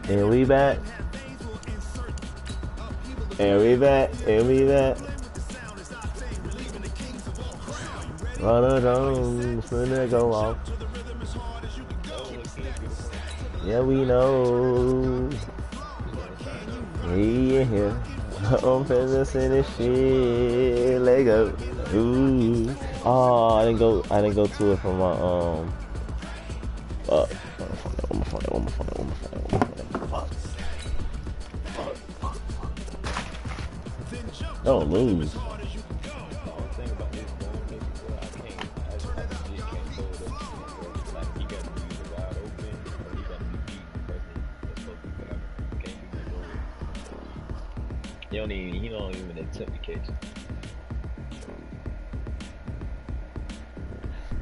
And we back. And we back. And we back. Run it on, spin it, go off. Yeah, we know. Yeah. I'm finna send this shit. Let go. Ooh. Oh, I didn't go to it from my one more phone. Don't lose. He don't even attempt to catch it.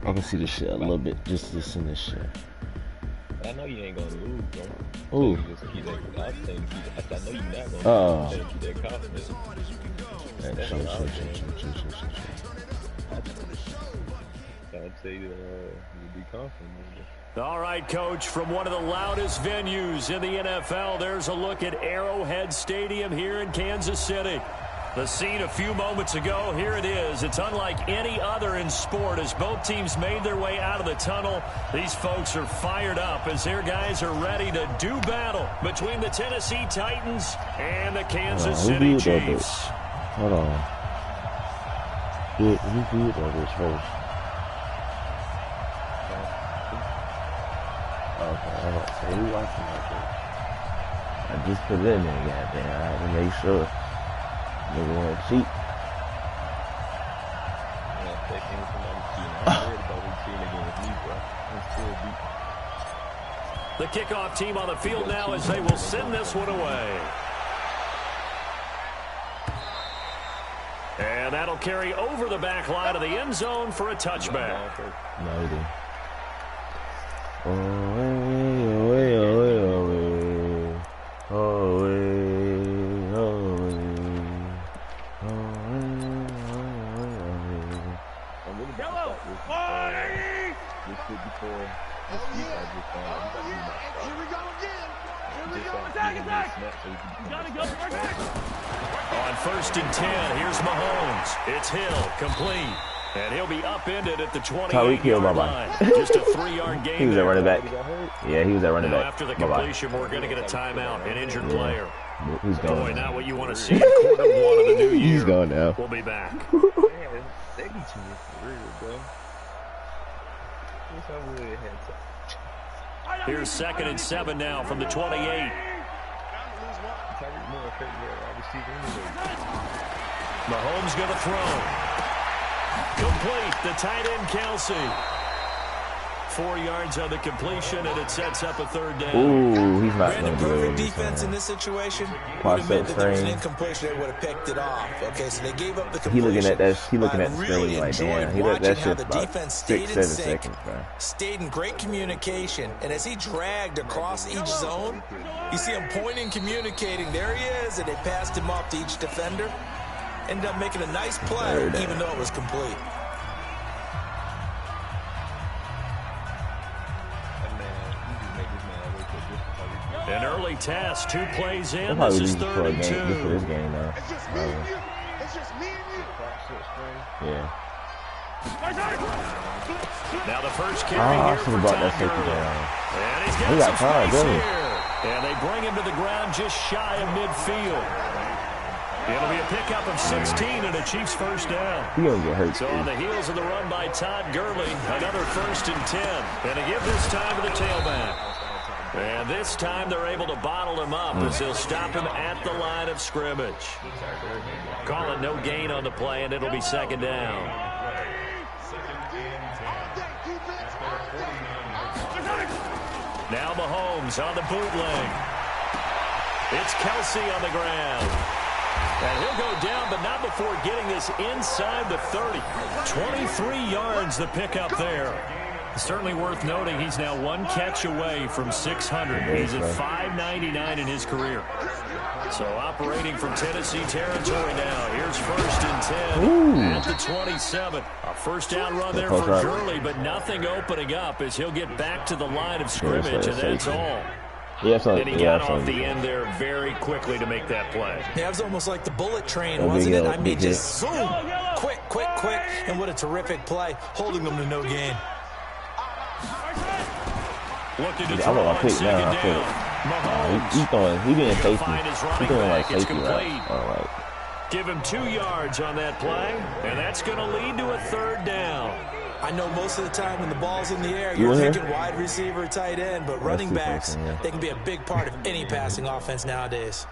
I can see this shit a little bit, just in this shit. I know you ain't gonna lose, bro. Ooh. I know you're not gonna keep that confidence. I'd say you be confident. All right, Coach, from one of the loudest venues in the NFL, there's a look at Arrowhead Stadium here in Kansas City. The scene a few moments ago, here it is. It's unlike any other in sport as both teams made their way out of the tunnel. These folks are fired up as their guys are ready to do battle between the Tennessee Titans and the Kansas City Chiefs. Hold on. Who viewed all this first? Okay, I'm about to say, who watching that thing? I just put it in there, goddamn. I had to make sure. Nigga want to cheat. The kickoff team on the field now as they will send this one away. And that'll carry over the back line of the end zone for a touchback. Maybe. On 1st and 10, here's Mahomes. It's Hill, complete. And he'll be upended at the 28-yard line. Just a 3-yard gain. He was at running back. Yeah, he was at running back. After the completion, we're going to get a timeout, an injured player. He's going. Boy, not what you want to see in quarter one of the new year. He's going now. We'll be back. Here's 2nd and 7 now from the 28. Mahomes going to throw. Complete. The tight end, Kelsey. 4 yards on the completion, and it sets up a 3rd down. Ooh, he's not Ran going the to do perfect it. defense in this situation. Would admit that there was an incompletion, they would have picked it off. Okay, so they gave up the completion. He looking at that. He looking at the really screen like, enjoyed damn. He let that watching how shit the about defense 6, 7 seconds, bro. Stayed in great communication, and as he dragged across each zone, you see him pointing, communicating. There he is, and they passed him off to each defender. Ended up making a nice play, even though it was complete. An early task, 2 plays in. This is 3rd and 2. Just for this game, though. It's just me and you. It's just me and you. Yeah. Now the first carry here for Todd Gurley. And he's got some space here. And they bring him to the ground just shy of midfield. It'll be a pickup of 16 and a Chiefs first down. He gonna get hurt. So on the heels of the run by Todd Gurley, another 1st and 10. And to give this time to the tailback. And this time they're able to bottle him up as they'll stop him at the line of scrimmage. Call it no gain on the play, and it'll be 2nd down. Now Mahomes on the bootleg. It's Kelsey on the ground. And he'll go down, but not before getting this inside the 30. 23 yards the pickup there. Certainly worth noting he's now 1 catch away from 600. He's at 599 in his career. So operating from Tennessee territory now. Here's 1st and 10 at the 27. A first down run there for Gurley, but nothing opening up as he'll get back to the line of scrimmage, and that's all. Yeah, so, and he got off the end there very quickly to make that play. Yeah, it was almost like the bullet train, wasn't it? I mean, just zoom, quick, and what a terrific play, holding them to no gain. Looking to throw on second down. Mahomes. He being safety. He's doing like safety, right? Give him 2 yards on that play, and that's going to lead to a third down. I know most of the time when the ball's in the air, you're thinking wide receiver, tight end, but running backs, they can be a big part of any passing offense nowadays.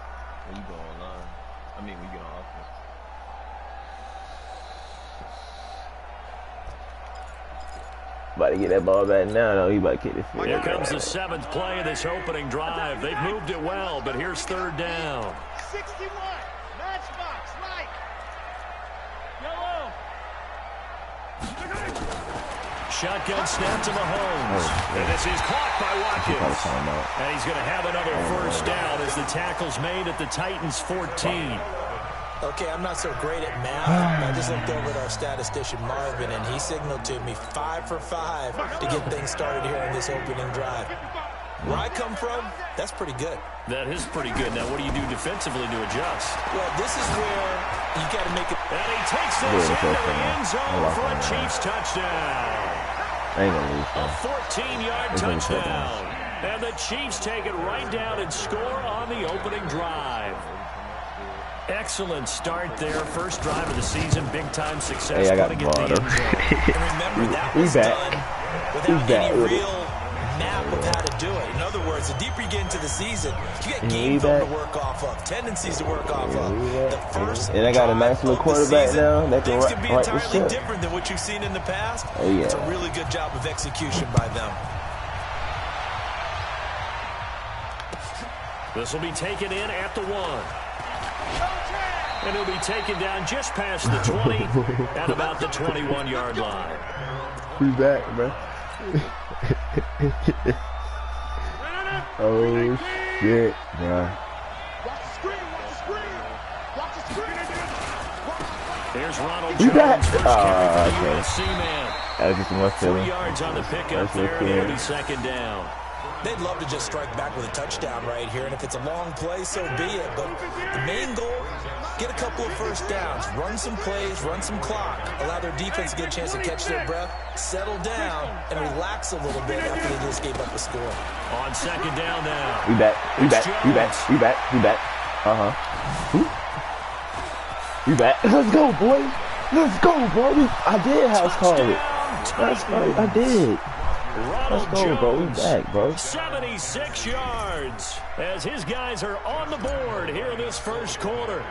When you go online, I mean, when you get on offense. About to get that ball back now, though. He about to kick the field. Here comes the 7th play of this opening drive. They've moved it well, but here's third down. 61. Matchbox, right. Yellow. Shotgun snap to Mahomes. And this is caught by Watkins. And he's going to have another first down as the tackle's made at the Titans' 14. Okay, I'm not so great at math. I just looked over at our statistician, Marvin, and he signaled to me 5 for 5 to get things started here on this opening drive. Where I come from, that's pretty good. That is pretty good. Now, what do you do defensively to adjust? Well, this is where you got to make it. And he takes this into the end zone for a Chiefs touchdown. A 14-yard touchdown. And the Chiefs take it right down and score on the opening drive. Excellent start there. First drive of the season. Big-time success. Hey, I got water. And remember, that was done without any real map of how to do it. In other words, the deeper you get into the season, you got game film to work off of, tendencies to work off of. The first and I got a nice little quarterback now. That things can be right entirely different than what you've seen in the past. Oh, yeah. It's a really good job of execution by them. This will be taken in at the 1. And he'll be taken down just past the 20 at about the 21-yard line. He's back, bro. Oh, shit, bro. Here's Ronald Jones, first carry for the USC man. That was just 3 yards on the pickup there, and it'll be second down. They'd love to just strike back with a touchdown right here, and if it's a long play, so be it. But the main goal, get a couple of first downs, run some plays, run some clock, allow their defense to get a chance to catch their breath, settle down, and relax a little bit after they just gave up a score. On second down now. We back. We back. Let's go, boy. Let's go, bro. I did house call it. That's right. I did. Ronald Let's go, bro. We back, bro. 76 yards as his guys are on the board here in this first quarter.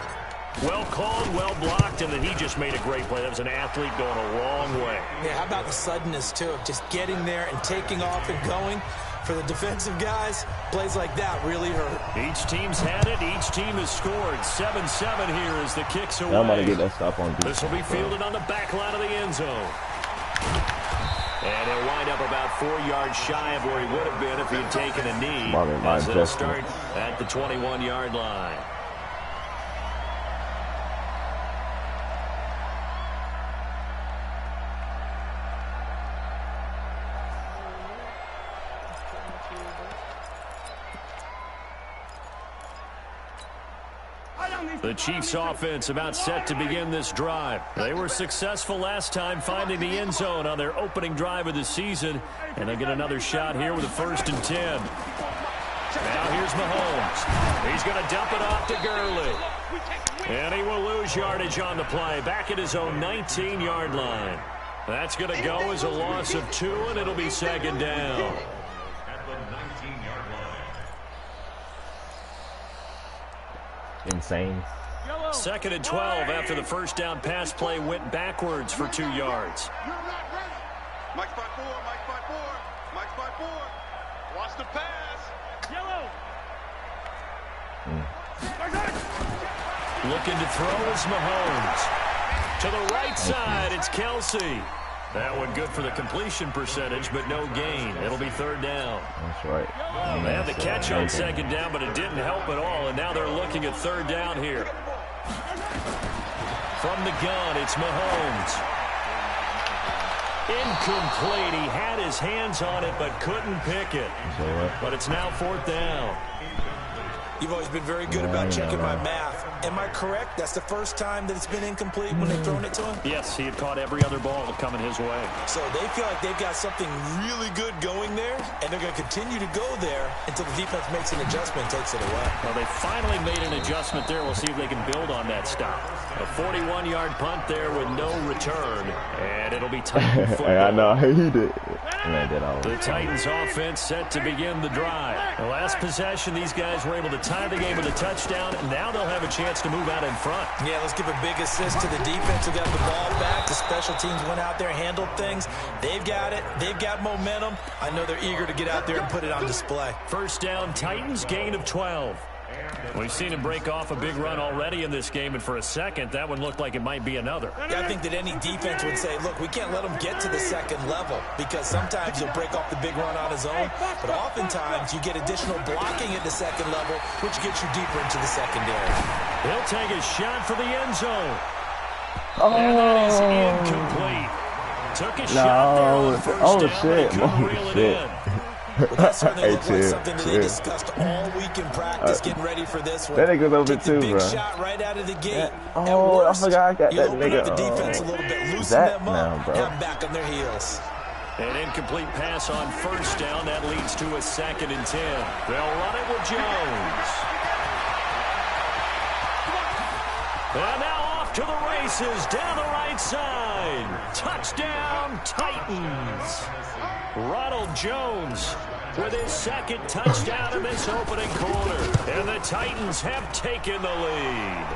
Well called, well blocked, and then he just made a great play. That was an athlete going a long way. Yeah, how about the suddenness, too, of just getting there and taking off and going? For the defensive guys, plays like that really hurt. Each team's had it. Each team has scored. 7-7 here as the kicks away. I'm going to get that stop on defense. This will be fielded on the back line of the end zone. And he'll wind up about 4 yards shy of where he would have been if he had taken a knee. As it'll start at the 21-yard line. The Chiefs offense about set to begin this drive. They were successful last time finding the end zone on their opening drive of the season. And they get another shot here with a 1st and 10. Now here's Mahomes. He's going to dump it off to Gurley. And he will lose yardage on the play. Back at his own 19-yard line. That's going to go as a loss of 2, and it'll be second down. Insane. 2nd and 12 after the first down pass play went backwards for 2 yards. Mike's by 4. Mike's by 4. Watch the pass. Yellow. Looking to throw is Mahomes. To the right side, it's Kelsey. That one good for the completion percentage, but no gain. It'll be 3rd down. That's right. They had the catch on 2nd down, but it didn't help at all, and now they're looking at 3rd down here. From the gun, it's Mahomes. Incomplete. He had his hands on it but couldn't pick it. But it's now 4th down. You've always been very good about checking my math. Am I correct? That's the first time that it's been incomplete when they've thrown it to him? Yes, he had caught every other ball coming his way. So they feel like they've got something really good going there, and they're going to continue to go there until the defense makes an adjustment and takes it away. Well, they finally made an adjustment there. We'll see if they can build on that stop. A 41-yard punt there with no return, and it'll be Titan football. Hey, I know, he did. The Titans offense set to begin the drive. The last possession, these guys were able to tie the game with a touchdown, and now they'll have a chance to move out in front. Yeah, let's give a big assist to the defense who got the ball back. The special teams went out there, handled things. They've got it. They've got momentum. I know they're eager to get out there and put it on display. First down, Titans, gain of 12. We've seen him break off a big run already in this game, and for a second, that one looked like it might be another. Yeah, I think that any defense would say, look, we can't let him get to the second level because sometimes he'll break off the big run on his own, but oftentimes you get additional blocking at the second level, which gets you deeper into the secondary. He'll take a shot for the end zone. And that is incomplete. Took a shot there on first down, but he couldn't reel it in. Well, that certainly looked like something that they discussed all week in practice, getting ready for this one. That nigga's over too, big bro. Shot right out of the gate. Oh, I forgot I got you that open nigga. up the defense a little bit, loosen them up, now, bro. have them back on their heels. An incomplete pass on first down. That leads to a 2nd and 10. They'll run it with Jones. And now off to the races down the right side. Touchdown, Titans. Ronald Jones with his 2nd touchdown in this opening quarter. And the Titans have taken the lead.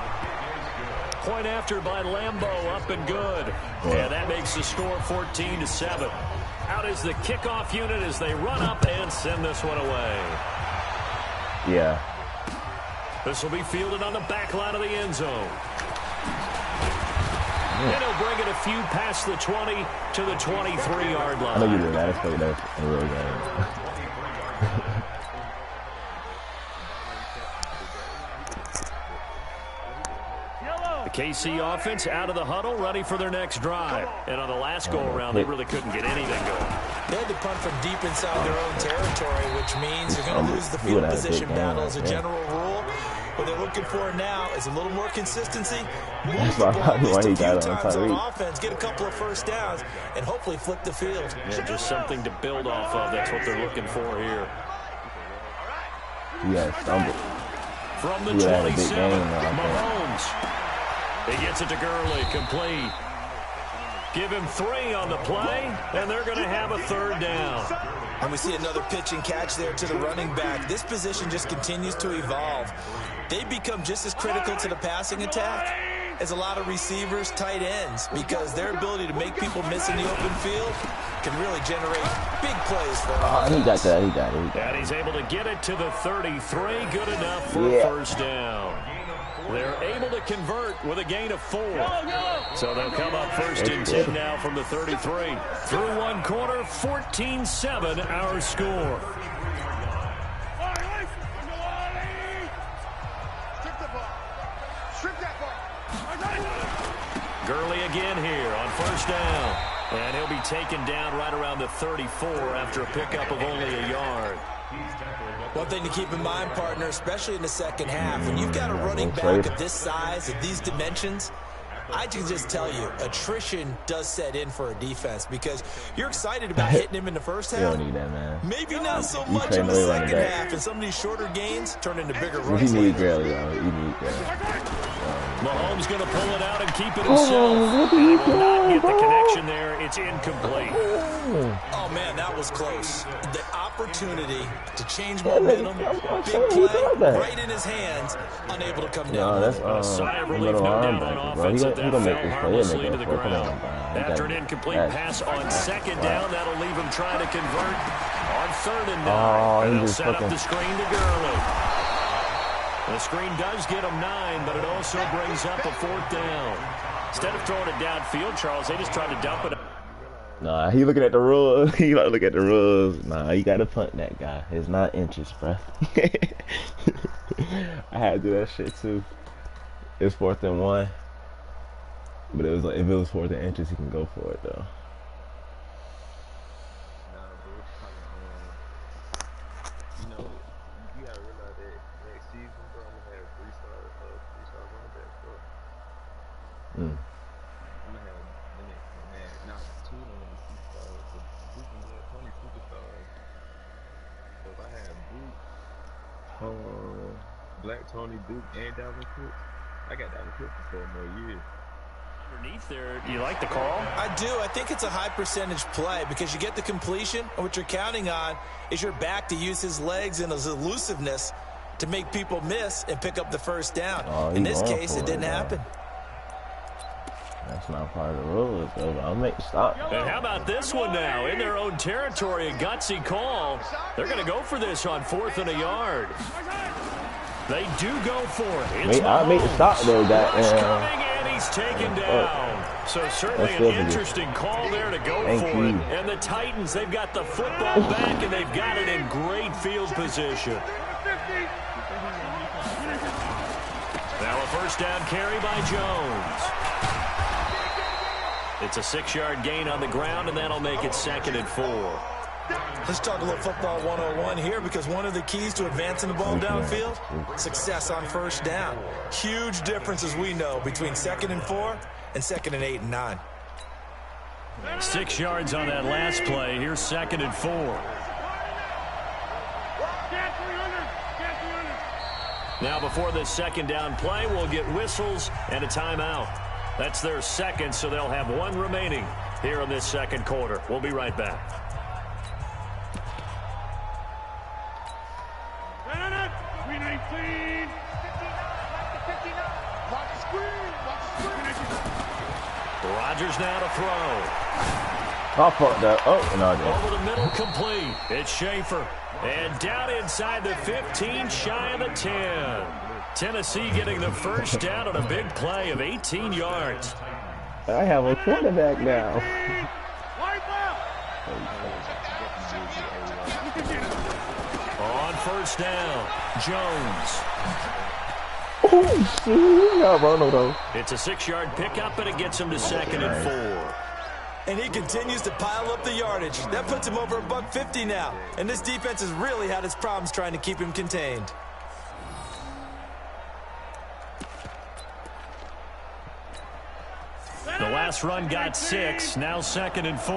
Point after by Lambeau, up and good. And that makes the score 14-7. Out is the kickoff unit as they run up and send this one away. Yeah. This will be fielded on the back line of the end zone. And he'll bring it a few past the 20 to the 23-yard line. I know you did that. I played that in a real game. The KC offense out of the huddle, ready for their next drive. And on the last go-around, they really couldn't get anything going. They had to punt from deep inside their own territory, which means you're going to lose the field position battle as a general rule. What they're looking for now is a little more consistency. Move the ball at least a few times on offense, get a couple of first downs, and hopefully flip the field. Yeah, just something to build off of. That's what they're looking for here. Yeah, stumbled. From the 27, Mahomes. He gets it to Gurley, complete. Give him 3 on the play, and they're going to have a 3rd down. And we see another pitch and catch there to the running back. This position just continues to evolve. They become just as critical to the passing attack as a lot of receivers, tight ends, because their ability to make people miss in the open field can really generate big plays for them. He got that. He got it. And he's able to get it to the 33. Good enough for a first down. They're able to convert with a gain of 4. So they'll come up 1st and 10 now from the 33. Through one quarter, 14-7 our score. Gurley again here on first down. And he'll be taken down right around the 34 after a pickup of only a yard. One thing to keep in mind, partner, especially in the second half, when you've got a running back of this size, of these dimensions, I can just tell you, attrition does set in for a defense because you're excited about hitting him in the first half. You don't need that, man. Maybe not so much in the second half, and some of these shorter gains turn into bigger runs. You need Gurley, though. You need Gurley. Mahomes going to pull it out and keep it himself. He will not get the connection there. It's incomplete. Oh, man, that was close. The opportunity to change momentum, big play, right in his hands, unable to come down. No, that's a sigh of relief, no doubt, on offense that fell harmlessly to the ground. After an incomplete pass on second down, that'll leave him trying to convert on 3rd and 9. And they'll set up the screen to Gurley. The screen does get him 9, but it also brings up a 4th down. Instead of throwing it downfield, Charles, they just tried to dump it. Nah, he looking at the rules. He like look at the rules. Nah, you gotta punt that guy. It's not inches, bruh. I had to do that shit too. It's 4th and 1. But it was like if it was 4th and inches, he can go for it though. Black Tony Duke and Dalvin Cook. I got Dalvin Cook for 4 more years. Underneath there, do you like the call? I do. I think it's a high percentage play because you get the completion, and what you're counting on is your back to use his legs and his elusiveness to make people miss and pick up the first down. In this case, it didn't happen. That's not part of the rules, though. I'll make stop. And how about this one now? In their own territory, a gutsy call. They're going to go for this on 4th and a yard. They do go for it. It's I made the stop, though. coming, and he's taken down. So certainly an interesting call there to go for it. And the Titans, they've got the football back, and they've got it in great field position. Now a first down carry by Jones. It's a 6-yard gain on the ground, and that'll make it 2nd and 4. Let's talk a little football 101 here, because one of the keys to advancing the ball downfield, success on first down. Huge difference, as we know, between 2nd and 4 and 2nd and 8 and 9. 6 yards on that last play. Here's 2nd and 4. Now before this second down play, we'll get whistles and a timeout. That's their second, so they'll have 1 remaining here in this second quarter. We'll be right back. Rodgers now to throw. I fucked up. Oh, no, I didn't. Over the middle, complete. It's Schaefer. And down inside the 15, shy of the 10. Tennessee getting the first down on a big play of 18 yards. I have a quarterback now. On first down, Jones. Oh, shit. No, Ronald, though. It's a 6-yard pickup, and it gets him to 2nd and 4. And he continues to pile up the yardage. That puts him over $150 now. And this defense has really had its problems trying to keep him contained. The last run got 6, now 2nd and 4.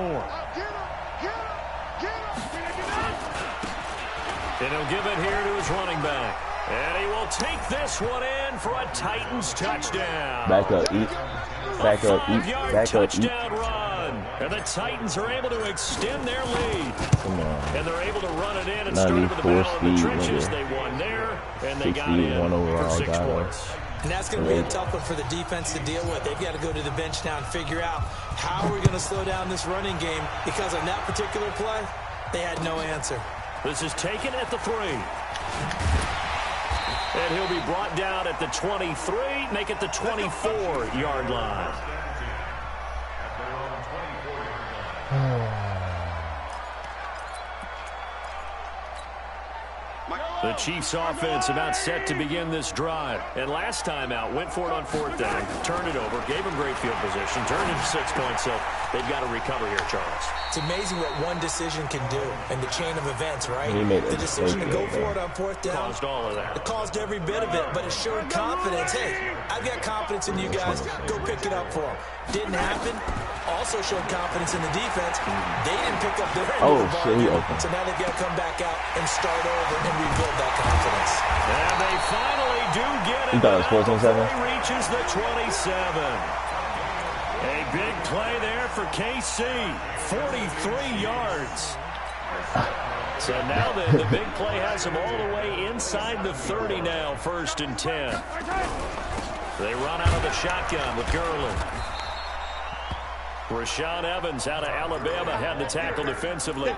And he'll give it here to his running back. And he will take this one in for a Titans touchdown. Back up, eat. Back up, eat. Back up, eat. Touchdown run. And the Titans are able to extend their lead. Come on. And they're able to run it in and start with the battle in the trenches. They won there, and they got in for 6 points. And that's going to be a tough one for the defense to deal with. They've got to go to the bench now and figure out how we're going to slow down this running game, because on that particular play, they had no answer. This is taken at the 3. And he'll be brought down at the 23, make it the 24-yard line. The Chiefs offense about set to begin this drive. And last time out, went for it on 4th down, turned it over, gave them great field position, turned it to 6 points, so they've got to recover here, Charles. It's amazing what one decision can do in the chain of events, right? The decision to go for it on 4th down. Caused all of that. It caused every bit of it, but it showed confidence. Hey, I've got confidence in you guys. Go pick it up for them. Didn't happen. Also showed confidence in the defense. They didn't pick up their end of the ball. So now they've got to come back out and start over and rebuild that confidence. And they finally do get it. You thought it was 14-7? He reaches the 27. A big play there for KC. 43 yards. So now the big play has them all the way inside the 30 now, 1st and 10. They run out of the shotgun with Gurley. Rashaan Evans out of Alabama had the tackle defensively.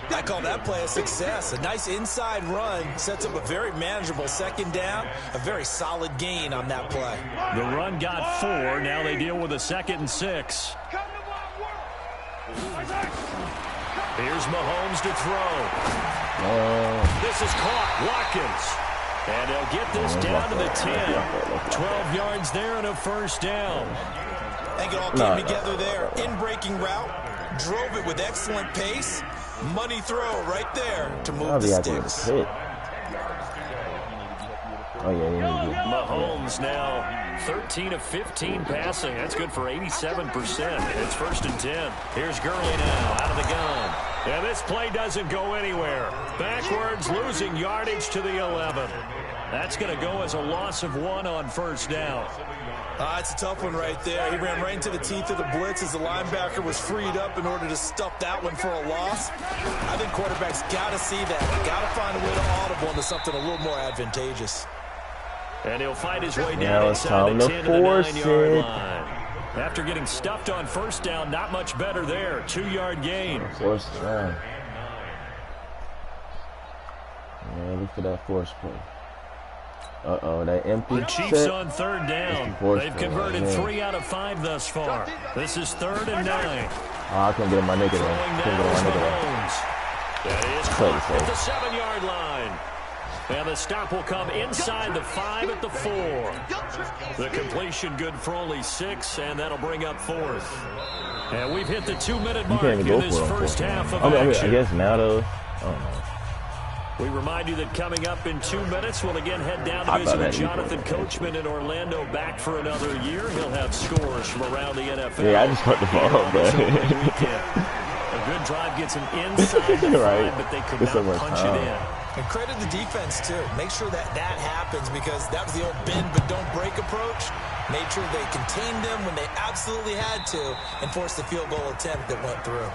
I call that play a success. A nice inside run sets up a very manageable 2nd down. A very solid gain on that play. The run got 4. Now they deal with a 2nd and 6. Here's Mahomes to throw. This is caught. Watkins. And they'll get this down to the 10. 12 yards there and a first down. I think it all came together there. In-breaking route. Drove it with excellent pace. Money throw right there to move the sticks. Oh, yeah. Mahomes now 13 of 15 passing. That's good for 87%. It's 1st and 10. Here's Gurley now out of the gun. And this play doesn't go anywhere. Backwards, losing yardage to the 11. That's going to go as a loss of 1 on 1st down. It's a tough one right there. He ran right into the teeth of the blitz as the linebacker was freed up in order to stuff that one for a loss. I think quarterbacks got to see that. Got to find a way to audible into something a little more advantageous. And he'll fight his way down inside the 10 to the 9-yard line. After getting stuffed on 1st down, not much better there. 2-yard gain. Force down. Yeah, look for that force play. Uh-oh, that empty The Chiefs set. on 3rd down. They've converted 3 out of 5 thus far. This is 3rd and 9. Oh, I couldn't get my nigga there. That is caught at the 7-yard line. And the stop will come inside the 5 at the 4. The completion good for only 6, and that'll bring up 4th. And we've hit the 2-minute mark in this first half of action. I guess now, though, I don't know. We remind you that coming up in 2 minutes, we'll again head down to visit with Jonathan Coachman in Orlando, back for another year. He'll have scores from around the NFL. Yeah, I just put the ball, but a good drive gets him inside the 5, but they could not punch it in. And credit the defense, too. Make sure that happens, because that was the old bend but don't break approach. Made sure they contained them when they absolutely had to and forced the field goal attempt that went through.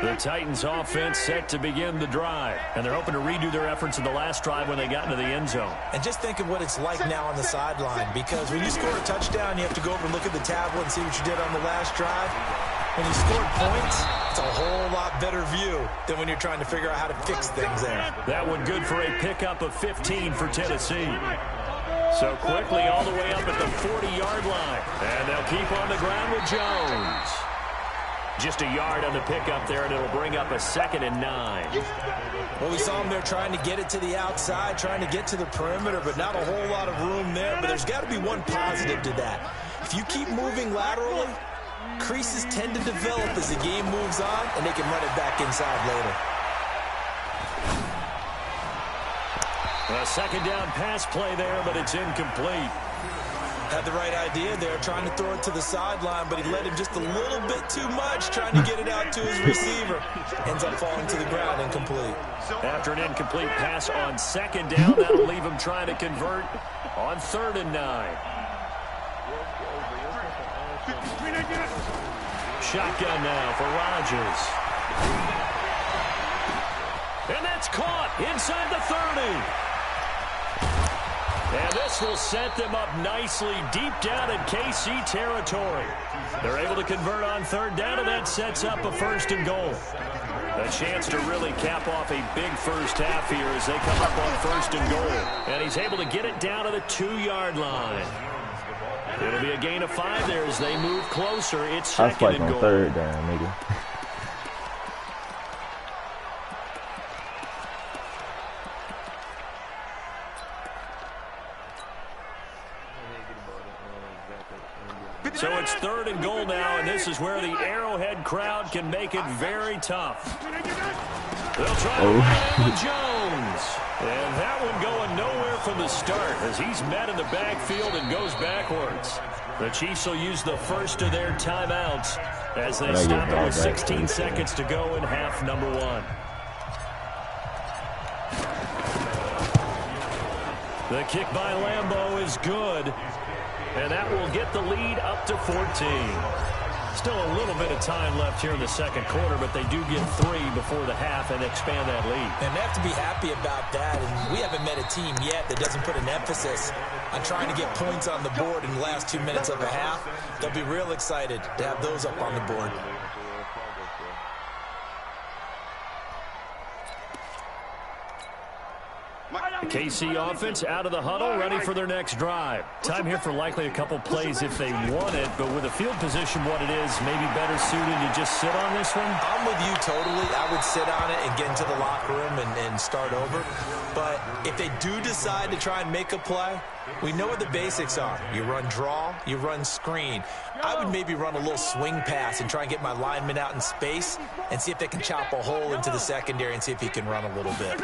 The Titans offense set to begin the drive, and they're hoping to redo their efforts in the last drive when they got into the end zone. And just think of what it's like now on the sideline, because when you score a touchdown, you have to go over and look at the tablet and see what you did on the last drive. When you scored points, it's a whole lot better view than when you're trying to figure out how to fix things there. That one good for a pickup of 15 for Tennessee. So quickly all the way up at the 40-yard line. And they'll keep on the ground with Jones. Just a yard on the pickup there, and it'll bring up a 2nd and 9. Well, we saw him there trying to get it to the outside, trying to get to the perimeter, but not a whole lot of room there. But there's got to be one positive to that. If you keep moving laterally, creases tend to develop as the game moves on, and they can run it back inside later. A 2nd down pass play there, but it's incomplete. Had the right idea there, trying to throw it to the sideline, but he let him just a little bit too much, trying to get it out to his receiver. Ends up falling to the ground, incomplete. After an incomplete pass on 2nd down, that'll leave him trying to convert on 3rd and 9. Shotgun now for Rodgers. And that's caught inside the 30. And this will set them up nicely deep down in KC territory. They're able to convert on 3rd down, and that sets up a 1st and goal. A chance to really cap off a big first half here as they come up on 1st and goal. And he's able to get it down to the 2-yard line. It'll be a gain of 5 there as they move closer. It's 2nd and goal. On 3rd down, nigga. So it's 3rd and goal now, and this is where the Arrowhead crowd can make it very tough. They'll try to run with Jones. And that one going nowhere from the start as he's met in the backfield and goes backwards. The Chiefs will use the first of their timeouts as they stop it with 16 seconds to go in half number 1. The kick by Lambeau is good. And that will get the lead up to 14. Still a little bit of time left here in the 2nd quarter, but they do get 3 before the half and expand that lead. And they have to be happy about that. And we haven't met a team yet that doesn't put an emphasis on trying to get points on the board in the last 2 minutes of a half. They'll be real excited to have those up on the board. KC offense out of the huddle, ready for their next drive. Time here for likely a couple plays if they want it, but with a field position what it is, maybe better suited to just sit on this one? I'm with you totally. I would sit on it and get into the locker room and start over. But if they do decide to try and make a play, we know what the basics are. You run draw, you run screen. I would maybe run a little swing pass and try and get my lineman out in space and see if they can chop a hole into the secondary and see if he can run a little bit.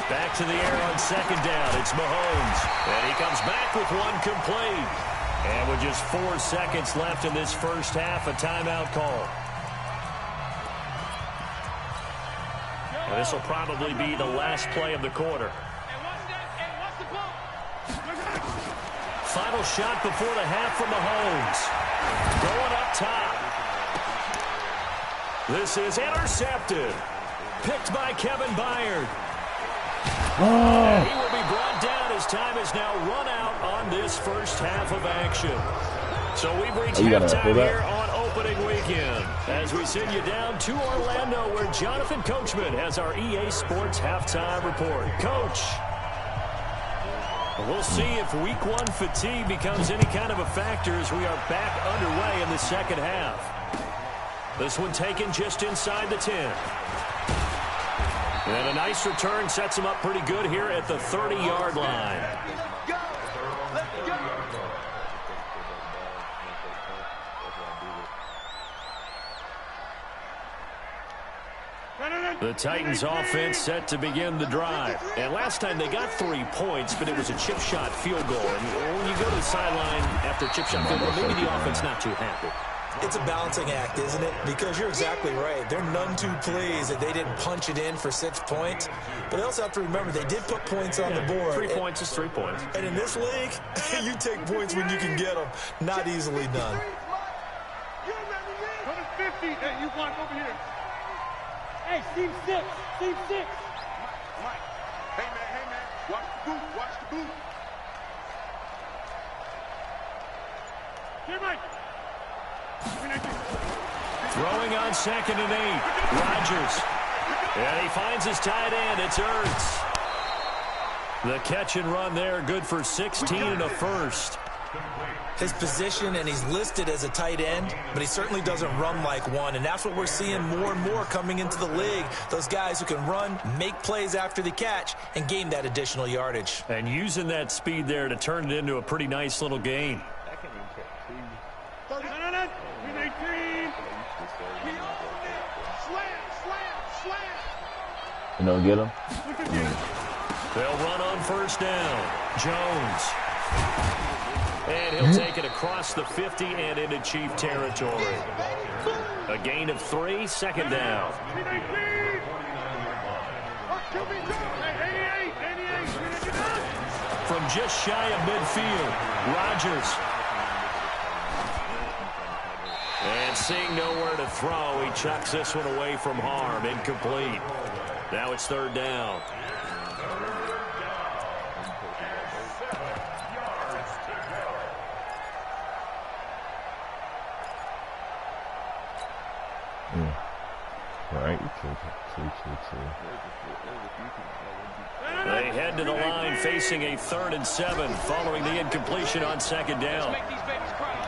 Back to the air on second down. It's Mahomes. And he comes back with one complete. And with just 4 seconds left in this first half, a timeout call. And this will probably be the last play of the quarter. Final shot before the half from Mahomes. Going up top. This is intercepted. Picked by Kevin Byard. And he will be brought down as time is now run out on this first half of action. So we've reached halftime here on opening weekend as we send you down to Orlando where Jonathan Coachman has our EA Sports halftime report. Coach, we'll see if week 1 fatigue becomes any kind of a factor as we are back underway in the second half. This one taken just inside the 10. And a nice return sets him up pretty good here at the 30-yard line. The Titans offense set to begin the drive. And last time they got 3 points, but it was a chip shot field goal. And when you go to the sideline after a chip shot field goal, maybe the offense not too happy. It's a balancing act, isn't it? Because you're exactly right. They're none too pleased that they didn't punch it in for 6 points. But they also have to remember they did put points on the board. 3 points is 3 points. And in this league, you take points when you can get them. Not easily done. Come to 50. Hey, you block over here. Hey, Steve 6. Steve 6. Mike. Hey, man. Watch the boot. Watch the boot. Here, Mike. Throwing on 2nd and 8. Rodgers. And he finds his tight end. It's Ertz. The catch and run there, good for 16 and a first. His position, and he's listed as a tight end, but he certainly doesn't run like one, and that's what we're seeing more and more coming into the league. Those guys who can run, make plays after the catch, and gain that additional yardage. And using that speed there to turn it into a pretty nice little gain. You know, get him. They'll run on first down. Jones. And he'll take it across the 50 and into Chief territory. A gain of 3, second down. From just shy of midfield, Rodgers. And seeing nowhere to throw, he chucks this one away from harm. Incomplete. Now it's third down. Right. They head to the line facing a 3rd and 7 following the incompletion on second down.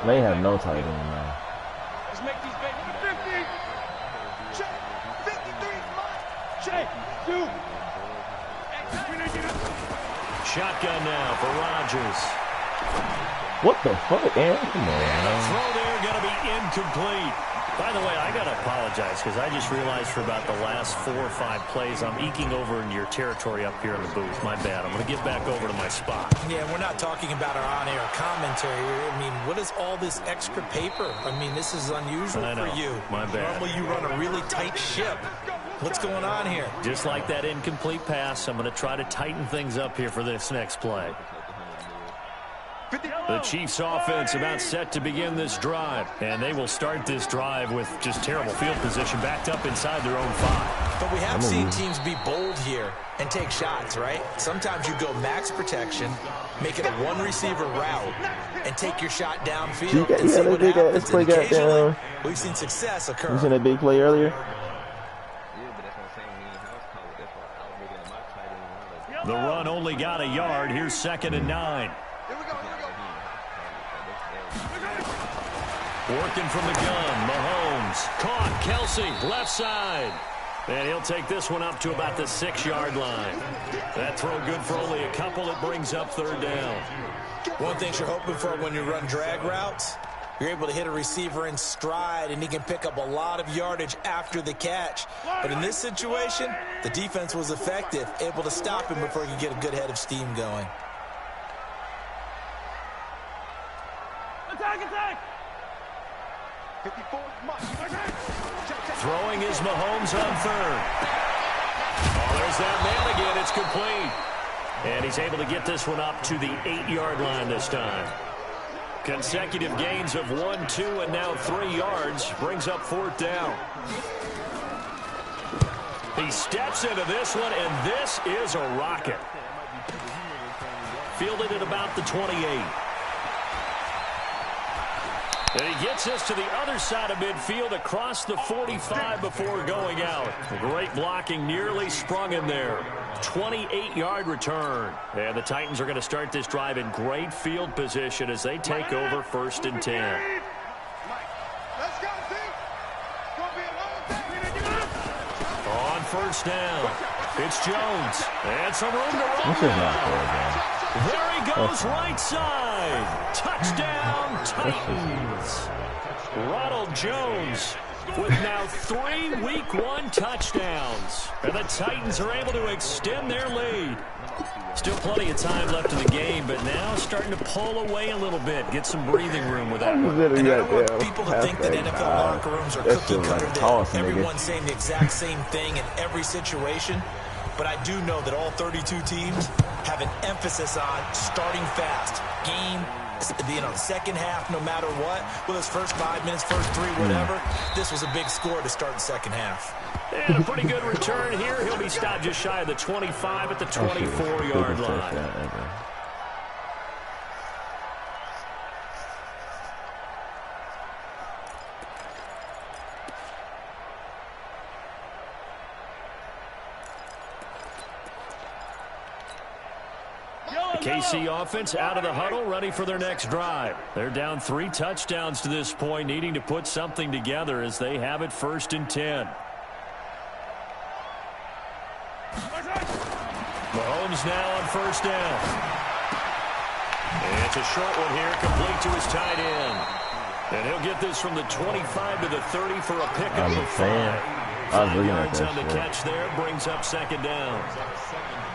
They have no tight end now. Let's make these babies 50. Check. 53. Check. 2. Shotgun now for Rodgers. What the fuck, Aaron? Come on, man. Throw there going to be incomplete. By the way, I got to apologize because I just realized for about the last 4 or 5 plays, I'm eking over into your territory up here in the booth. My bad. I'm going to get back over to my spot. Yeah, we're not talking about our on-air commentary. I mean, what is all this extra paper? I mean, this is unusual for you. My bad. Normally you run a really tight ship. What's going on here? Just like that incomplete pass, I'm going to try to tighten things up here for this next play. The Chiefs offense about set to begin this drive, and they will start this drive with just terrible field position backed up inside their own 5. But we have seen teams be bold here and take shots, right? Sometimes you go max protection, make it a 1-receiver route, and take your shot downfield and see what happens. And occasionally, we've seen success occur. You seen that big play earlier? The run only got a yard. Here's 2nd and 9. Here we go, here we go. Working from the gun, Mahomes. Caught, Kelsey, left side. And he'll take this one up to about the 6-yard line. That throw good for only a couple. It brings up 3rd down. One thing you're hoping for when you run drag routes, you're able to hit a receiver in stride, and he can pick up a lot of yardage after the catch. But in this situation, the defense was effective, able to stop him before he could get a good head of steam going. Attack, attack! 54, Throwing is Mahomes on 3rd. Oh, there's that man again. It's complete. And he's able to get this one up to the 8-yard line this time. Consecutive gains of 1, 2, and now 3 yards brings up 4th down. He steps into this one, and this is a rocket. Fielded at about the 28. And he gets us to the other side of midfield across the 45 before going out. Great blocking, nearly sprung in there. 28-yard return. And the Titans are going to start this drive in great field position as they take over 1st and 10. Let's go, team. It's going to be a long day. On 1st down, it's Jones. And some room to run. This is not fair, man. There he goes, right side. Touchdown, Titans. Ronald Jones with now 3 Week 1 touchdowns. And the Titans are able to extend their lead. Still plenty of time left in the game, but now starting to pull away a little bit. Get some breathing room with that one. And I don't want people to think that NFL locker rooms are cookie cutter, that everyone's saying the exact same thing in every situation. But I do know that all 32 teams have an emphasis on starting fast. Second half, no matter what. Whether it's first 5 minutes, first 3, whatever. This was a big score to start the second half. And a pretty good return here. He'll be stopped just shy of the 25 at the 24-yard line. KC offense out of the huddle, ready for their next drive. They're down 3 touchdowns to this point, needing to put something together as they have it 1st and 10. Mahomes now on 1st down. And it's a short one here, complete to his tight end. And he'll get this from the 25 to the 30 for a pickup of 5. 5 yards on the catch there, brings up 2nd down.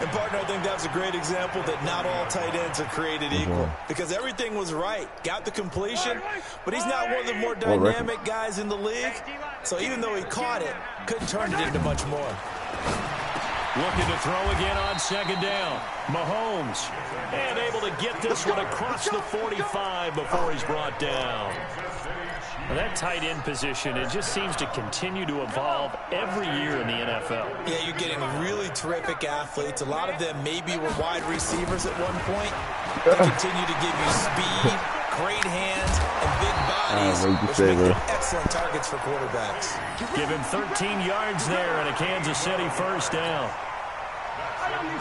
And, partner, I think that was a great example that not all tight ends are created equal. Because everything was right. Got the completion, but he's not one of the more dynamic guys in the league. So even though he caught it, couldn't turn it into much more. Looking to throw again on 2nd down. Mahomes. And able to get this one across the 45 before he's brought down. Well, that tight end position, it just seems to continue to evolve every year in the NFL. Yeah, you're getting really terrific athletes. A lot of them maybe were wide receivers at one point. They continue to give you speed, great hands, and big bodies, which make them excellent targets for quarterbacks. Give him 13 yards there and a Kansas City 1st down.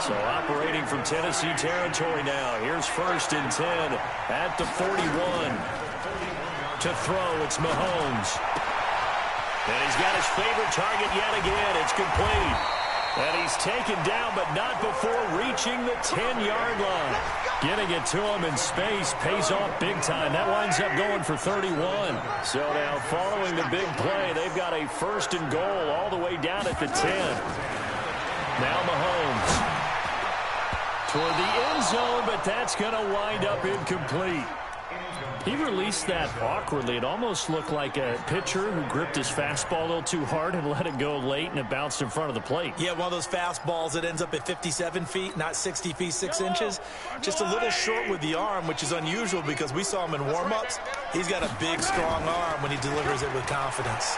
So operating from Tennessee territory now. Here's 1st and 10 at the 41. To throw, it's Mahomes. And he's got his favorite target yet again. It's complete. And he's taken down, but not before reaching the 10-yard line. Getting it to him in space pays off big time. That winds up going for 31. So now following the big play, they've got a 1st and goal all the way down at the 10. Now Mahomes. Toward the end zone, but that's going to wind up incomplete. He released that awkwardly. It almost looked like a pitcher who gripped his fastball a little too hard and let it go late, and it bounced in front of the plate. Yeah, one of those fastballs that ends up at 57 feet, not 60 feet, 6 inches. Just a little short with the arm, which is unusual because we saw him in warm-ups. He's got a big, strong arm when he delivers it with confidence.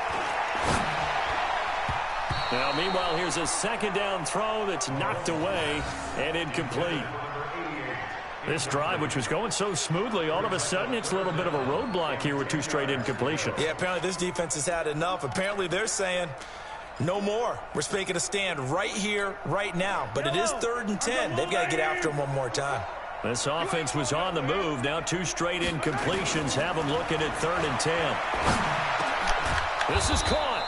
Now, meanwhile, here's a 2nd down throw that's knocked away and incomplete. This drive, which was going so smoothly, all of a sudden it's a little bit of a roadblock here with 2 straight incompletions. Yeah, apparently this defense has had enough. Apparently they're saying, No more. We're making a stand right here, right now. But it is 3rd and 10. They've got to get after him one more time. This offense was on the move. Now 2 straight incompletions have them looking at 3rd and 10. This is caught.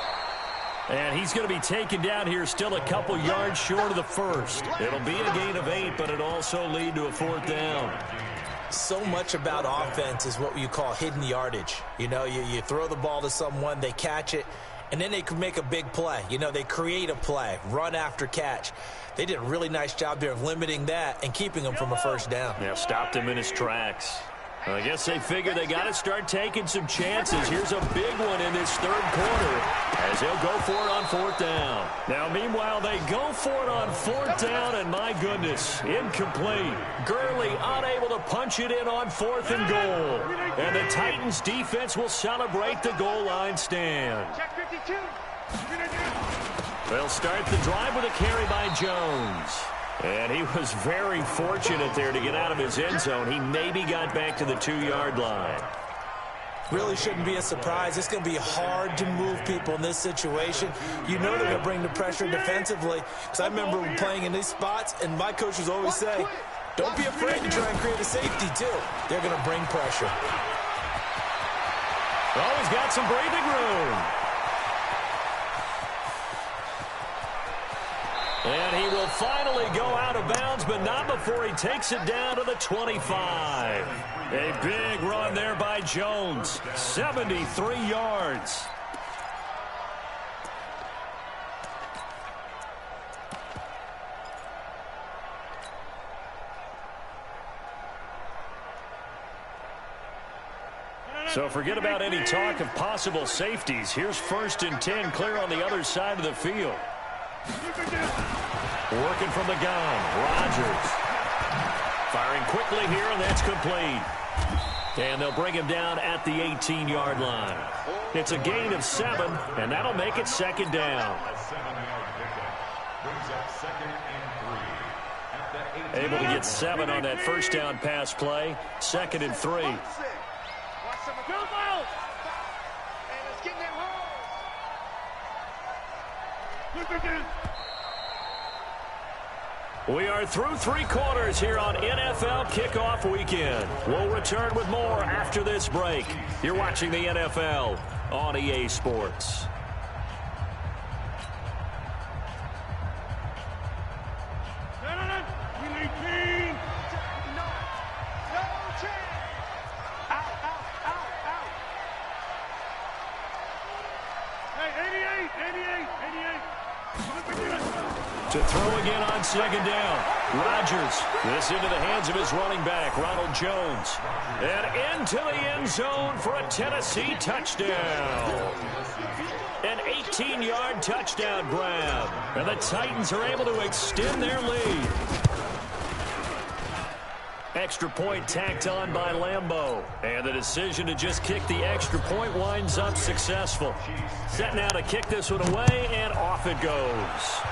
And he's going to be taken down here, still a couple yards short of the first. It'll be a gain of 8, but it'll also lead to a 4th down. So much about offense is what you call hidden yardage. You know, you throw the ball to someone, they catch it, and then they can make a big play. You know, they create a play, run after catch. They did a really nice job there of limiting that and keeping him from a 1st down. Yeah, stopped him in his tracks. I guess they figure they got to start taking some chances. Here's a big one in this 3rd quarter as they'll go for it on 4th down. Now, meanwhile, they go for it on 4th down, and my goodness, incomplete. Gurley unable to punch it in on 4th and goal. And the Titans defense will celebrate the goal line stand. They'll start the drive with a carry by Jones. And he was very fortunate there to get out of his end zone. He maybe got back to the 2-yard line. Really shouldn't be a surprise. It's going to be hard to move people in this situation. You know they're going to bring the pressure defensively. Because I remember playing in these spots, and my coaches always say, don't be afraid to try and create a safety, too. They're going to bring pressure. Oh, he's got some breathing room. And he will finally go out of bounds, but not before he takes it down to the 25. A big run there by Jones. 73 yards. So forget about any talk of possible safeties. Here's 1st and 10, clear on the other side of the field. Working from the gun, Rodgers. Firing quickly here, and that's complete. And they'll bring him down at the 18-yard line. It's a gain of 7, and that'll make it 2nd down. Able to get 7 on that 1st down pass play. 2nd and 3. We are through 3 quarters here on NFL Kickoff Weekend. We'll return with more after this break. You're watching the NFL on EA Sports. To throw again on 2nd down. Rodgers. This into the hands of his running back, Ronald Jones. And into the end zone for a Tennessee touchdown. An 18-yard touchdown grab. And the Titans are able to extend their lead. Extra point tacked on by Lambeau. And the decision to just kick the extra point winds up successful. Set now to kick this one away, and off it goes.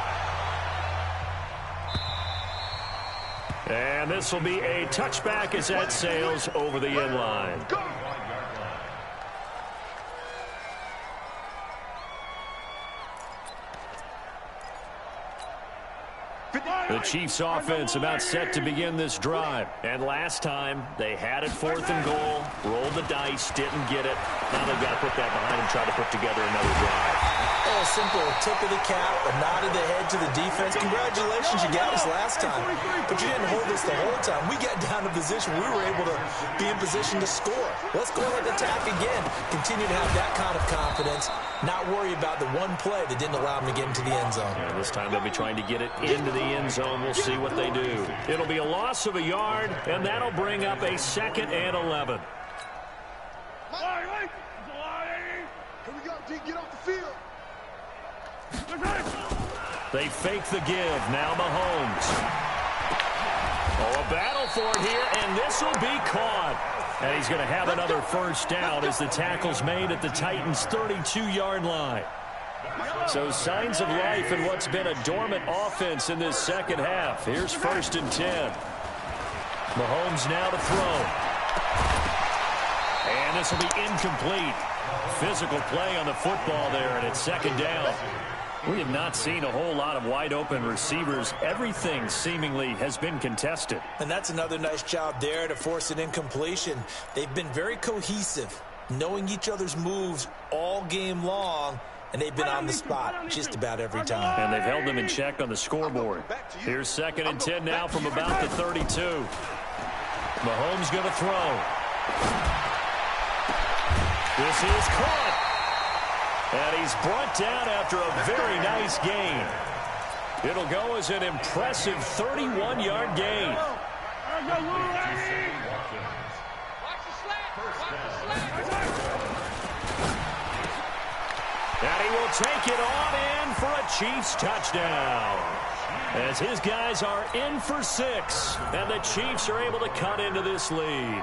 And this will be a touchback as that sails over the end line. The Chiefs offense about set to begin this drive. And last time, they had it 4th and goal, rolled the dice, didn't get it. Now they've got to put that behind them, try to put together another drive. Oh, simple tip of the cap, a nod of the head to the defense. Congratulations, you got us last time. But you didn't hold us the whole time. We got down to position. We were able to be in position to score. Let's go ahead and attack again. Continue to have that kind of confidence. Not worry about the one play that didn't allow them to get into the end zone. And this time they'll be trying to get it into the end zone. We'll see what they do. It'll be a loss of a yard, and that'll bring up a 2nd and 11. Here we go, D. Get off the field. They fake the give. Now Mahomes. Oh, a battle for it here, and this will be caught. And he's going to have another 1st down as the tackle's made at the Titans' 32-yard line. So signs of life in what's been a dormant offense in this 2nd half. Here's 1st and 10. Mahomes now to throw. And this will be incomplete. Physical play on the football there, and it's 2nd down. We have not seen a whole lot of wide-open receivers. Everything seemingly has been contested. And that's another nice job there to force an incompletion. They've been very cohesive, knowing each other's moves all game long, and they've been on the spot just about every time. And they've held them in check on the scoreboard. Here's 2nd and 10 now from about the 32. Mahomes going to throw. This is caught. And he's brought down after a very nice gain. It'll go as an impressive 31-yard gain. And he will take it on in for a Chiefs touchdown. As his guys are in for 6, and the Chiefs are able to cut into this lead.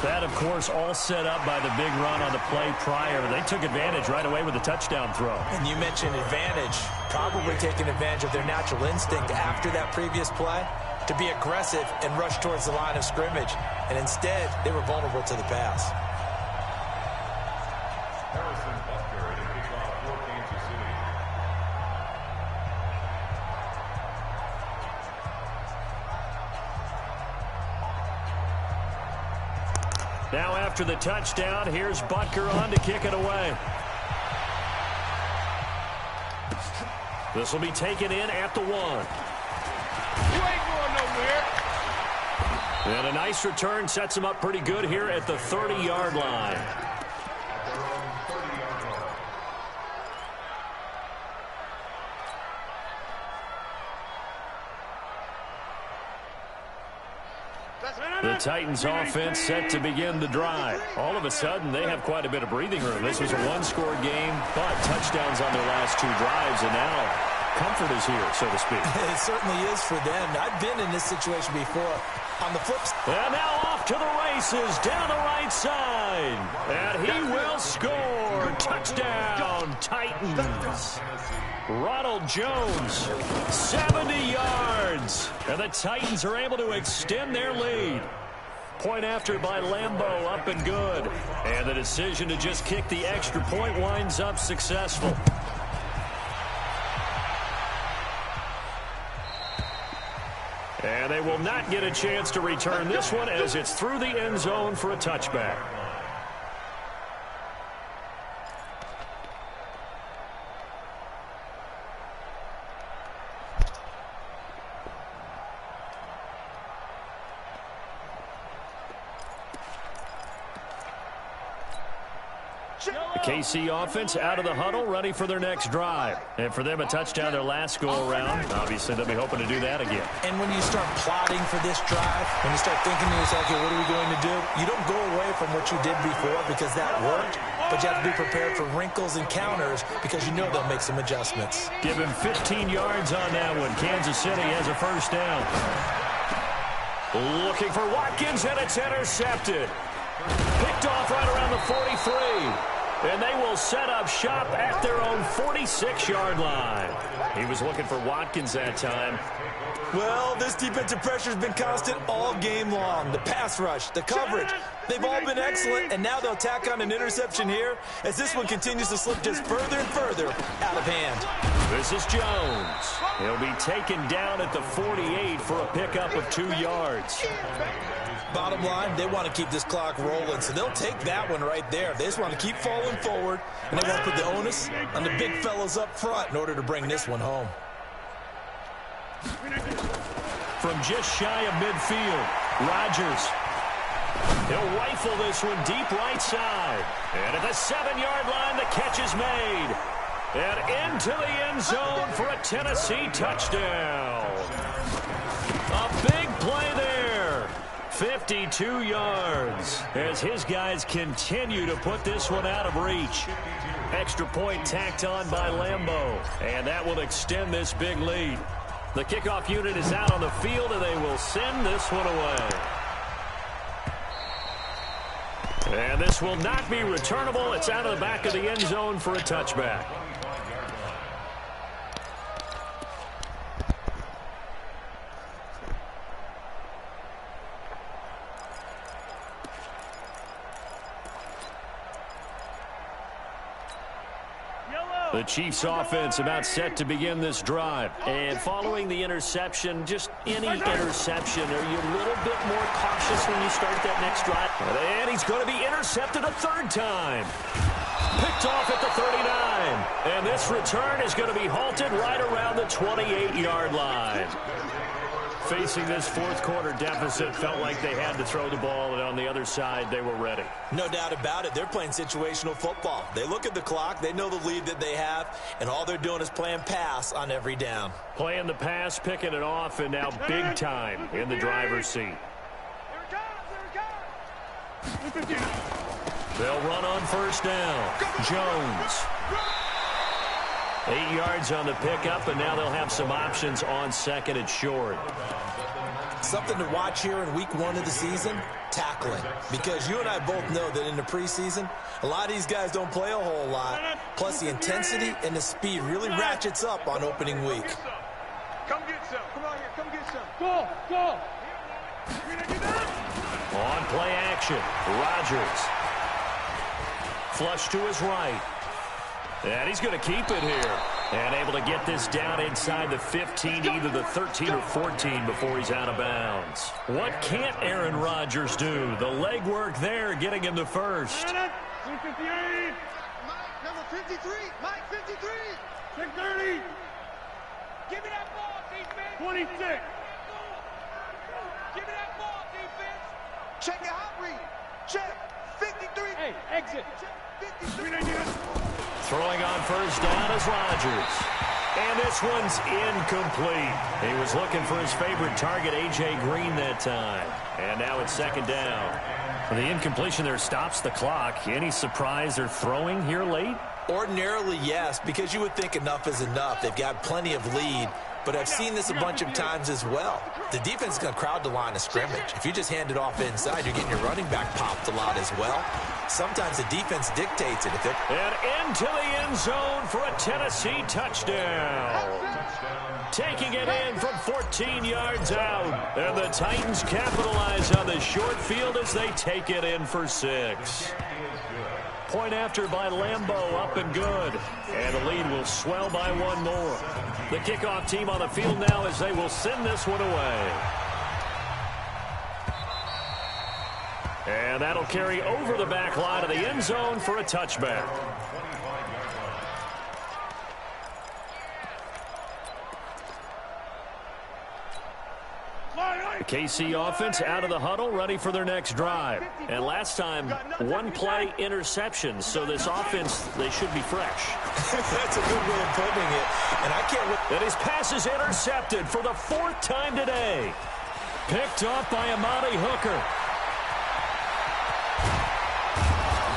That, of course, all set up by the big run on the play prior. They took advantage right away with a touchdown throw. And you mentioned advantage, probably taking advantage of their natural instinct after that previous play to be aggressive and rush towards the line of scrimmage. And instead, they were vulnerable to the pass. Now after the touchdown, here's Butker on to kick it away. This will be taken in at the 1. You ain't going nowhere. And a nice return sets him up pretty good here at the 30-yard line. The Titans offense set to begin the drive. All of a sudden, they have quite a bit of breathing room. This was a one-score game, but touchdowns on their last 2 drives, and now comfort is here, so to speak. It certainly is for them. I've been in this situation before. On the flip side. And now off to the races down the right side. And he will score. Touchdown, Titans. Ronald Jones, 70 yards. And the Titans are able to extend their lead. Point after by Lambeau, up and good. And the decision to just kick the extra point winds up successful. And they will not get a chance to return this one as it's through the end zone for a touchback. The KC offense out of the huddle, ready for their next drive. And for them, a touchdown their last go-around. Obviously, they'll be hoping to do that again. And when you start plotting for this drive, when you start thinking to yourself, okay, what are we going to do? You don't go away from what you did before because that worked, but you have to be prepared for wrinkles and counters because you know they'll make some adjustments. Give him 15 yards on that one. Kansas City has a first down. Looking for Watkins, and it's intercepted. Picked off right around the 43. And they will set up shop at their own 46-yard line. He was looking for Watkins that time. Well, this defensive pressure has been constant all game long. The pass rush, the coverage, they've all been excellent, and now they'll tack on an interception here as this one continues to slip just further and further out of hand. This is Jones. He'll be taken down at the 48 for a pickup of 2 yards. Bottom line, they want to keep this clock rolling, so they'll take that one right there. They just want to keep falling forward, and they want to put the onus on the big fellas up front in order to bring this one home. From just shy of midfield, Rodgers. He'll rifle this one deep right side. And at the 7-yard line, the catch is made. And into the end zone for a Tennessee touchdown. A big play there. 52 yards as his guys continue to put this one out of reach. Extra point tacked on by Lambeau. And that will extend this big lead. The kickoff unit is out on the field, and they will send this one away. And this will not be returnable. It's out of the back of the end zone for a touchback. The Chiefs offense about set to begin this drive. And following the interception, just any interception, are you a little bit more cautious when you start that next drive? And he's going to be intercepted a third time. Picked off at the 39. And this return is going to be halted right around the 28-yard line. Facing this fourth quarter deficit, felt like they had to throw the ball, and on the other side, they were ready. No doubt about it. They're playing situational football. They look at the clock, they know the lead that they have, and all they're doing is playing pass on every down. Playing the pass, picking it off, and now big time in the driver's seat. They'll run on first down. Jones. 8 yards on the pickup, and now they'll have some options on second and short. Something to watch here in week 1 of the season, tackling. Because you and I both know that in the preseason, a lot of these guys don't play a whole lot. Plus, the intensity and the speed really ratchets up on opening week. Come get some. Come on here. Come get some. Go. Go. On play action, Rodgers. Flush to his right. And he's going to keep it here. And able to get this down inside the 15, either the 13 or 14 before he's out of bounds. What can't Aaron Rodgers do? The legwork there getting him the first. 258. Mike, number 53. Mike, 53. 630. Give me that ball, defense. 26. Give me that ball, defense. Check your hot read. Check. 53. Hey, exit. Check. 53. Throwing on first down is Rodgers. And this one's incomplete. He was looking for his favorite target, A.J. Green, that time. And now it's second down. The incompletion there stops the clock. Any surprise they're throwing here late? Ordinarily, yes, because you would think enough is enough. They've got plenty of lead, but I've seen this a bunch of times as well. The defense is going to crowd the line of scrimmage. If you just hand it off inside, you're getting your running back popped a lot as well. Sometimes the defense dictates it. And into the end zone for a Tennessee touchdown. Taking it in from 14 yards out. And the Titans capitalize on the short field as they take it in for 6. Point after by Lambeau, up and good. And the lead will swell by one more. The kickoff team on the field now as they will send this one away. And that'll carry over the back line of the end zone for a touchback. The KC offense out of the huddle, ready for their next drive. And last time, one play interception. So this offense, they should be fresh. That's a good way of putting it. And I can't wait. And his pass is intercepted for the 4th time today. Picked off by Amani Hooker.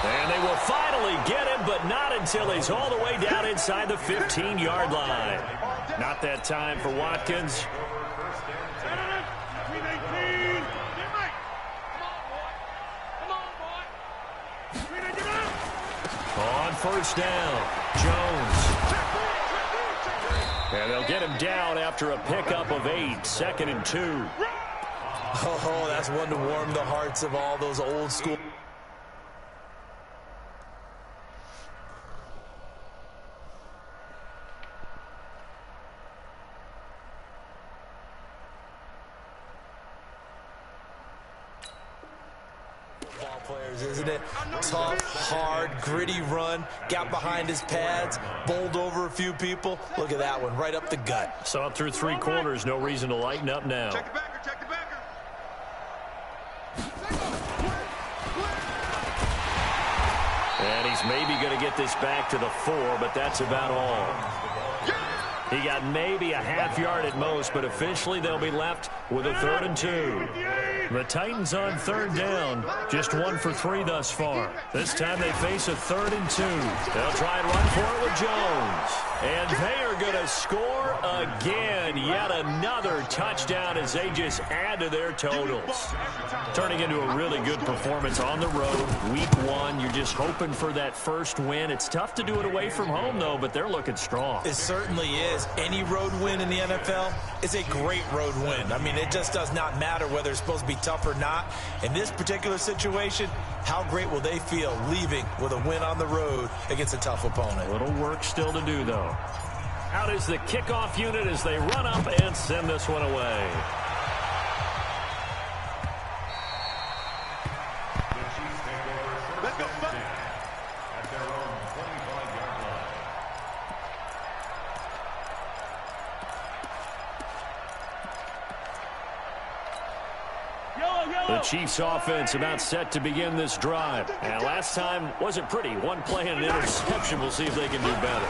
And they will finally get him, but not until he's all the way down inside the 15-yard line. Not that time for Watkins. On first down, Jones. And they'll get him down after a pickup of 8, 2nd and 2. Oh, that's one to warm the hearts of all those old school. Players, isn't it? Tough, hard, gritty run. Got behind his pads, bowled over a few people. Look at that one, right up the gut. Saw it through 3 quarters. No reason to lighten up now. Check the backer, check the backer. And he's maybe going to get this back to the 4, but that's about all. He got maybe a half yard at most, but officially they'll be left with a 3rd and 2. The Titans on 3rd down, just 1 for 3 thus far. This time they face a 3rd and 2. They'll try and run for it with Jones. And they are going to score again. Yet another touchdown as they just add to their totals. Turning into a really good performance on the road. Week 1, you're just hoping for that first win. It's tough to do it away from home, though, but they're looking strong. It certainly is. is, any road win in the NFL is a great road win. I mean, it just does not matter whether it's supposed to be tough or not. In this particular situation, how great will they feel leaving with a win on the road against a tough opponent? A little work still to do, though. Out is the kickoff unit as they run up and send this one away. Let's go. At their own 25-yard line. The Chiefs offense about set to begin this drive. And last time wasn't pretty. One play and an interception. We'll see if they can do better.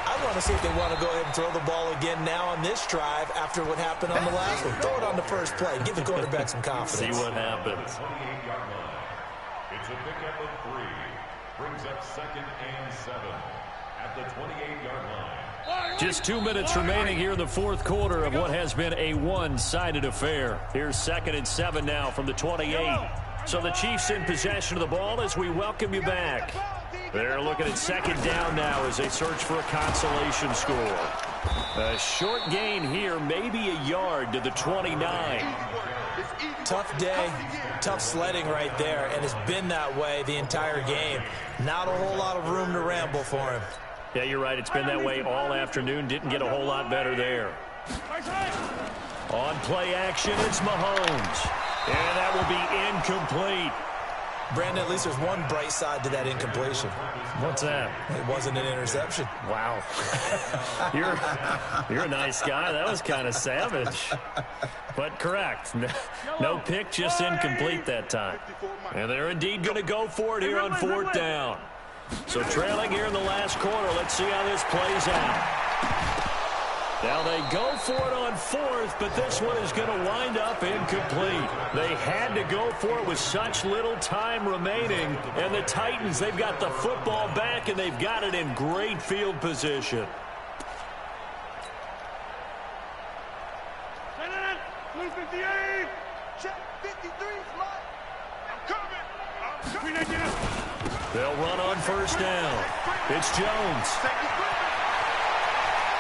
I want to see if they want to go ahead and throw the ball again now on this drive after what happened on the last one. Throw it on the first play. Give the quarterback some confidence. See what happens. 28-yard line. It's a pickup of 3. Brings up 2nd and 7 at the 28-yard line. Just 2 minutes remaining here in the fourth quarter of what has been a one-sided affair. Here's 2nd and 7 now from the 28. So the Chiefs in possession of the ball as we welcome you back. They're looking at 2nd down now as they search for a consolation score. A short gain here, maybe a yard to the 29. Tough day, tough sledding right there, and it's been that way the entire game. Not a whole lot of room to ramble for him. Yeah, you're right. It's been that way all afternoon. Didn't get a whole lot better there. On play action, it's Mahomes. And that will be incomplete. Brandon, at least there's one bright side to that incompletion. What's that? It wasn't an interception. Wow. You're a nice guy. That was kind of savage. But correct. No pick, just incomplete that time. And they're indeed going to go for it here on 4th down. So trailing here in the last quarter. Let's see how this plays out. Now they go for it on 4th, but this one is going to wind up incomplete. They had to go for it with such little time remaining. And the Titans, they've got the football back, and they've got it in great field position. Blue 58. Check 53 slot. I'm coming. They'll run on 1st down. It's Jones.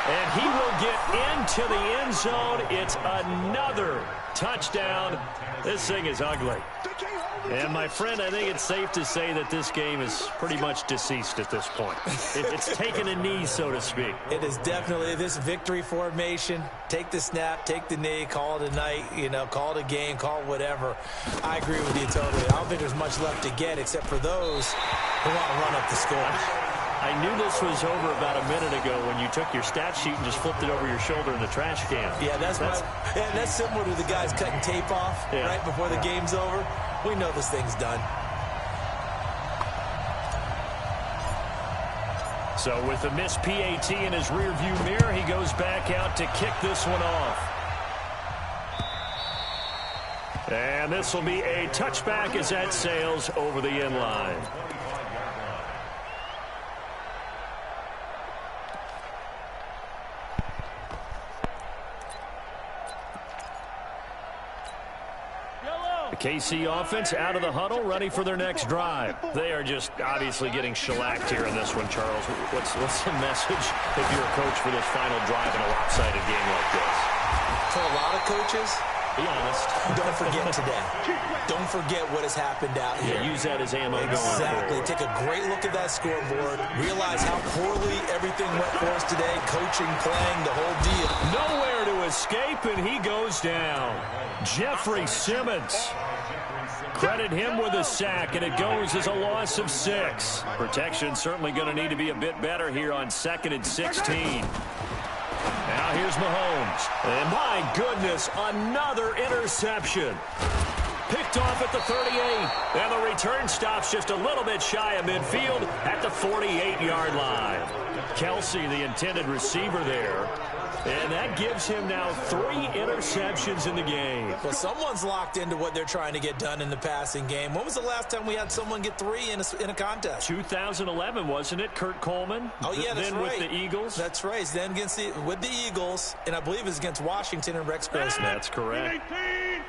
And he will get into the end zone. It's another touchdown. This thing is ugly. And, my friend, I think it's safe to say that this game is pretty much deceased at this point. It's taken a knee, so to speak. It is definitely this victory formation. Take the snap, take the knee, call it a night, call it a game, call it whatever. I agree with you totally. I don't think there's much left to get except for those who want to run up the score. I knew this was over about a minute ago when you took your stat sheet and just flipped it over your shoulder in the trash can. Yeah, that's similar to the guys cutting tape off right before the game's over. We know this thing's done. So with a missed PAT in his rearview mirror, he goes back out to kick this one off. And this will be a touchback as that sails over the end line. The KC offense out of the huddle, ready for their next drive. They are just obviously getting shellacked here in this one, Charles. What's the message if you're a coach for this final drive in a lopsided game like this? For a lot of coaches, be honest. Don't forget today. Don't forget what has happened out here. Yeah, use that as ammo going forward. Exactly. Take a great look at that scoreboard. Realize how poorly everything went for us today. Coaching, playing, the whole deal. Nowhere to escape, and he goes down. Jeffrey Simmons. Credit him with a sack, and it goes as a loss of 6. Protection certainly going to need to be a bit better here on 2nd and 16. Now here's Mahomes. And my goodness, another interception. Picked off at the 38. And the return stops just a little bit shy of midfield at the 48-yard line. Kelsey, the intended receiver there. And that gives him now 3 interceptions in the game. Well, someone's locked into what they're trying to get done in the passing game. When was the last time we had someone get 3 in a contest? 2011, wasn't it? Kurt Coleman? Oh, yeah, that's then right. With the Eagles? That's right. Then with the Eagles, and I believe it's against Washington and Rex Grossman. That's correct.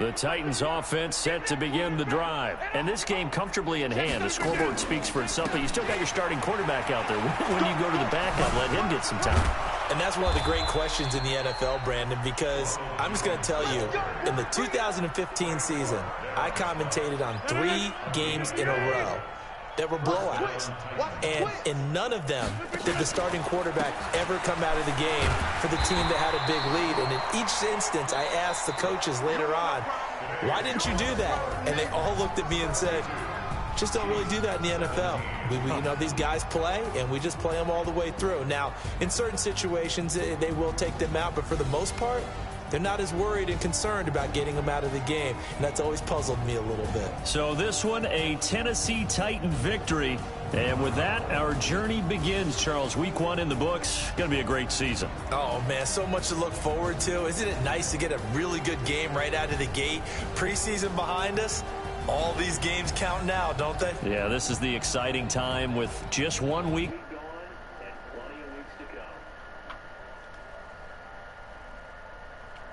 The Titans offense set to begin the drive. And this game comfortably in hand. The scoreboard speaks for itself, but you still got your starting quarterback out there. When you go to the backup, let him get some time. And that's one of the great questions in the NFL, Brandon, because I'm just going to tell you, in the 2015 season, I commentated on 3 games in a row that were blowouts. And in none of them did the starting quarterback ever come out of the game for the team that had a big lead. And in each instance, I asked the coaches later on, why didn't you do that? And they all looked at me and said, just don't really do that in the NFL. You know, these guys play, and we just play them all the way through. Now, in certain situations, they will take them out, but for the most part, they're not as worried and concerned about getting them out of the game, and that's always puzzled me a little bit. So this one, a Tennessee Titan victory. And with that, our journey begins, Charles. Week 1 in the books. Going to be a great season. Oh, man, so much to look forward to. Isn't it nice to get a really good game right out of the gate? Preseason behind us. All these games count now, don't they? Yeah, this is the exciting time with just 1 week